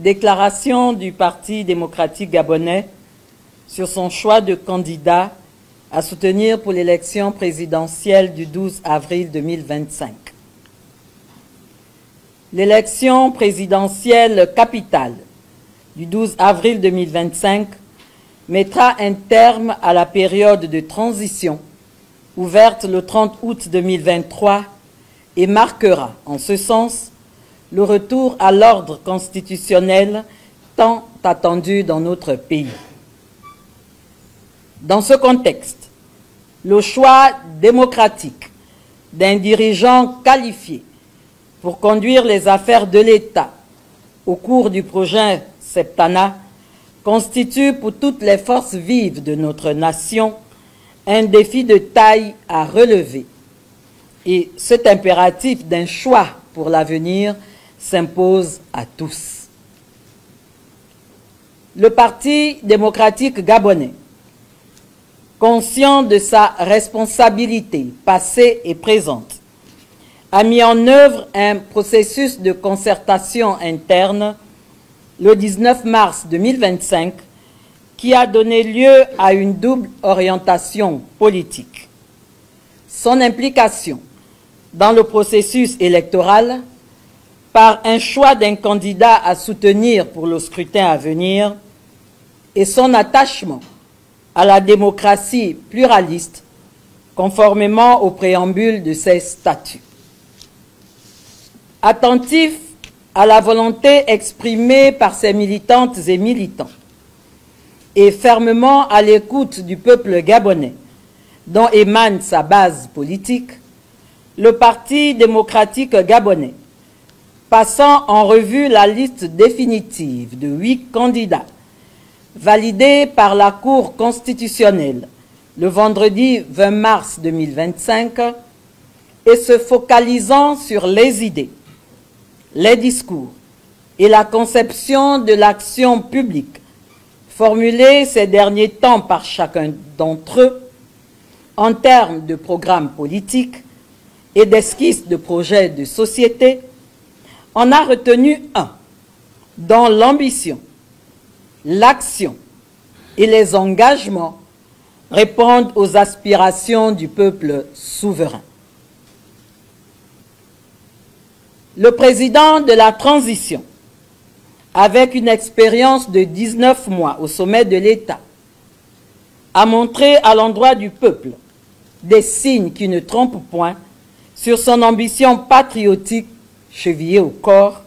Déclaration du Parti démocratique gabonais sur son choix de candidat à soutenir pour l'élection présidentielle du 12 avril 2025. L'élection présidentielle capitale du 12 avril 2025 mettra un terme à la période de transition ouverte le 30 août 2023 et marquera, en ce sens, le retour à l'ordre constitutionnel tant attendu dans notre pays. Dans ce contexte, le choix démocratique d'un dirigeant qualifié pour conduire les affaires de l'État au cours du prochain septennat constitue pour toutes les forces vives de notre nation un défi de taille à relever. Et cet impératif d'un choix pour l'avenir s'impose à tous. Le Parti démocratique gabonais, conscient de sa responsabilité passée et présente, a mis en œuvre un processus de concertation interne le 19 mars 2025 qui a donné lieu à une double orientation politique. Son implication dans le processus électoral par un choix d'un candidat à soutenir pour le scrutin à venir et son attachement à la démocratie pluraliste conformément au préambule de ses statuts. Attentif à la volonté exprimée par ses militantes et militants et fermement à l'écoute du peuple gabonais dont émane sa base politique, le Parti démocratique gabonais, passant en revue la liste définitive de 8 candidats validés par la Cour constitutionnelle le vendredi 20 mars 2025 et se focalisant sur les idées, les discours et la conception de l'action publique formulée ces derniers temps par chacun d'entre eux en termes de programmes politiques et d'esquisses de projets de société, on a retenu un dont l'ambition, l'action et les engagements répondent aux aspirations du peuple souverain. Le président de la transition, avec une expérience de 19 mois au sommet de l'État, a montré à l'endroit du peuple des signes qui ne trompent point sur son ambition patriotique chevillée au corps,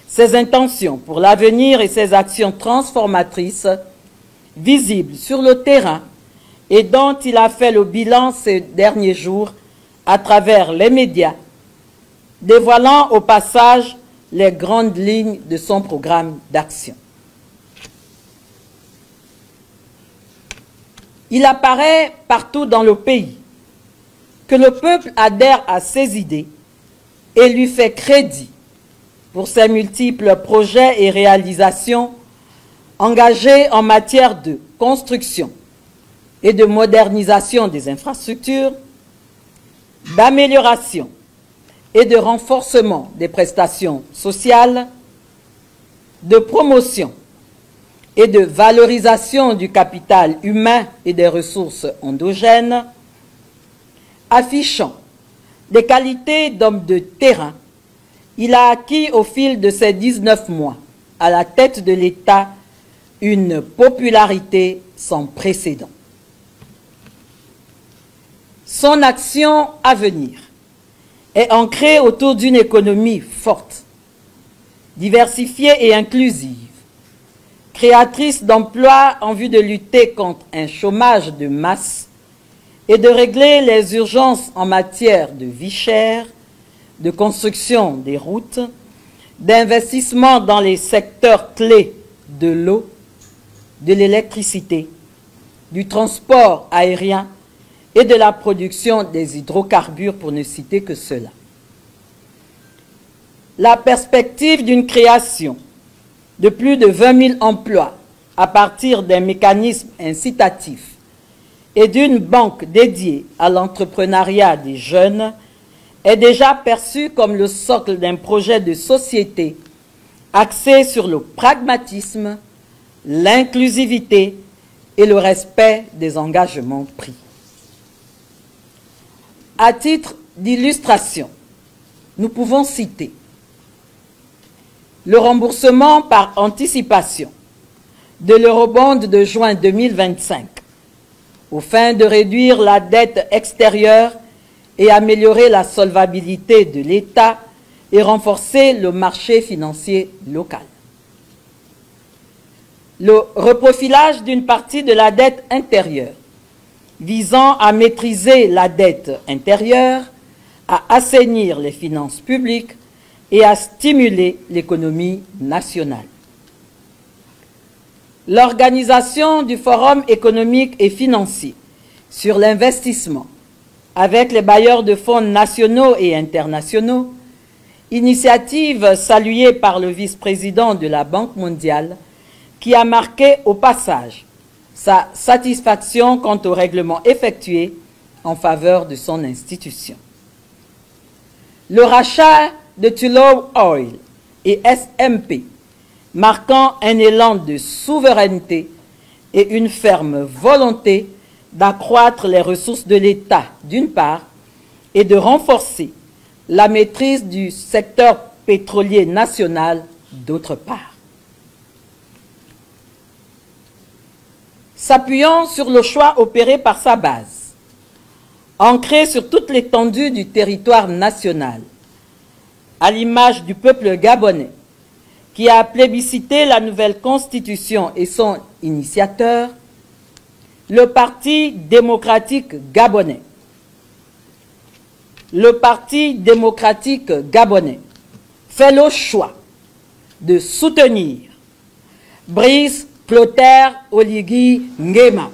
ses intentions pour l'avenir et ses actions transformatrices visibles sur le terrain et dont il a fait le bilan ces derniers jours à travers les médias, dévoilant au passage les grandes lignes de son programme d'action. Il apparaît partout dans le pays que le peuple adhère à ses idées et lui fait crédit pour ses multiples projets et réalisations engagés en matière de construction et de modernisation des infrastructures, d'amélioration et de renforcement des prestations sociales, de promotion et de valorisation du capital humain et des ressources endogènes, affichant des qualités d'homme de terrain. Il a acquis au fil de ces 19 mois à la tête de l'État une popularité sans précédent. Son action à venir est ancrée autour d'une économie forte, diversifiée et inclusive, créatrice d'emplois en vue de lutter contre un chômage de masse et de régler les urgences en matière de vie chère, de construction des routes, d'investissement dans les secteurs clés de l'eau, de l'électricité, du transport aérien et de la production des hydrocarbures, pour ne citer que cela. La perspective d'une création de plus de 20 000 emplois à partir d'un mécanisme incitatif et d'une banque dédiée à l'entrepreneuriat des jeunes est déjà perçue comme le socle d'un projet de société axé sur le pragmatisme, l'inclusivité et le respect des engagements pris. À titre d'illustration, nous pouvons citer le remboursement par anticipation de l'eurobond de juin 2025 aux fins de réduire la dette extérieure et améliorer la solvabilité de l'État et renforcer le marché financier local. Le reprofilage d'une partie de la dette intérieure visant à maîtriser la dette intérieure, à assainir les finances publiques et à stimuler l'économie nationale. L'organisation du Forum économique et financier sur l'investissement avec les bailleurs de fonds nationaux et internationaux, initiative saluée par le vice-président de la Banque mondiale, qui a marqué au passage sa satisfaction quant au règlement effectué en faveur de son institution. Le rachat de Tullow Oil et SMP, marquant un élan de souveraineté et une ferme volonté d'accroître les ressources de l'État d'une part et de renforcer la maîtrise du secteur pétrolier national d'autre part. S'appuyant sur le choix opéré par sa base, ancré sur toute l'étendue du territoire national, à l'image du peuple gabonais, qui a plébiscité la nouvelle constitution et son initiateur, le Parti démocratique gabonais. Le Parti démocratique gabonais fait le choix de soutenir Brice Clotaire Oligui Nguema.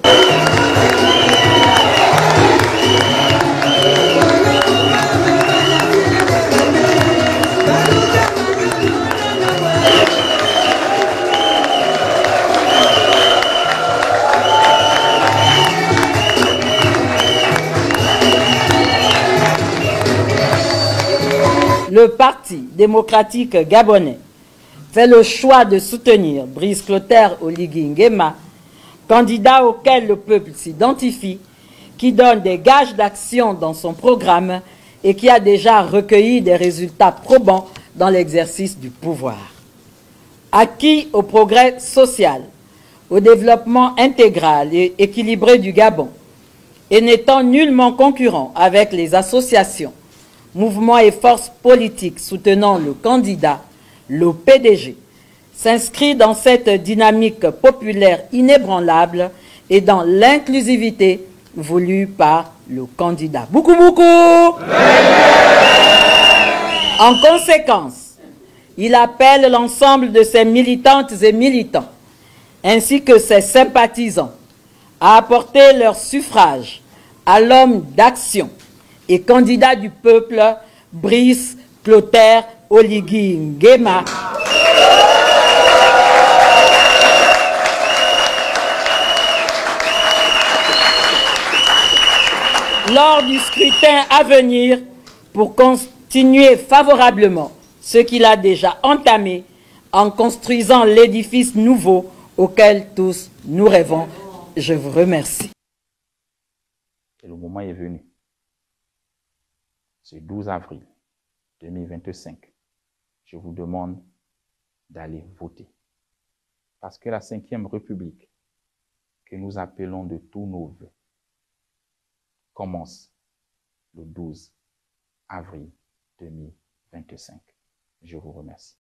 Le Parti démocratique gabonais fait le choix de soutenir Brice Clotaire Oligui Nguema, candidat auquel le peuple s'identifie, qui donne des gages d'action dans son programme et qui a déjà recueilli des résultats probants dans l'exercice du pouvoir. Acquis au progrès social, au développement intégral et équilibré du Gabon, et n'étant nullement concurrent avec les associations, mouvements et forces politiques soutenant le candidat, le PDG, s'inscrit dans cette dynamique populaire inébranlable et dans l'inclusivité voulue par le candidat. Beaucoup. En conséquence, il appelle l'ensemble de ses militantes et militants, ainsi que ses sympathisants, à apporter leur suffrage à l'homme d'action et candidat du peuple, Brice Clotaire Oligui Nguema, lors du scrutin à venir pour continuer favorablement ce qu'il a déjà entamé en construisant l'édifice nouveau auquel tous nous rêvons. Je vous remercie. Et le moment est venu. Ce 12 avril 2025, je vous demande d'aller voter. Parce que la 5e République, que nous appelons de tous nos vœux, commence le 12 avril 2025. Je vous remercie.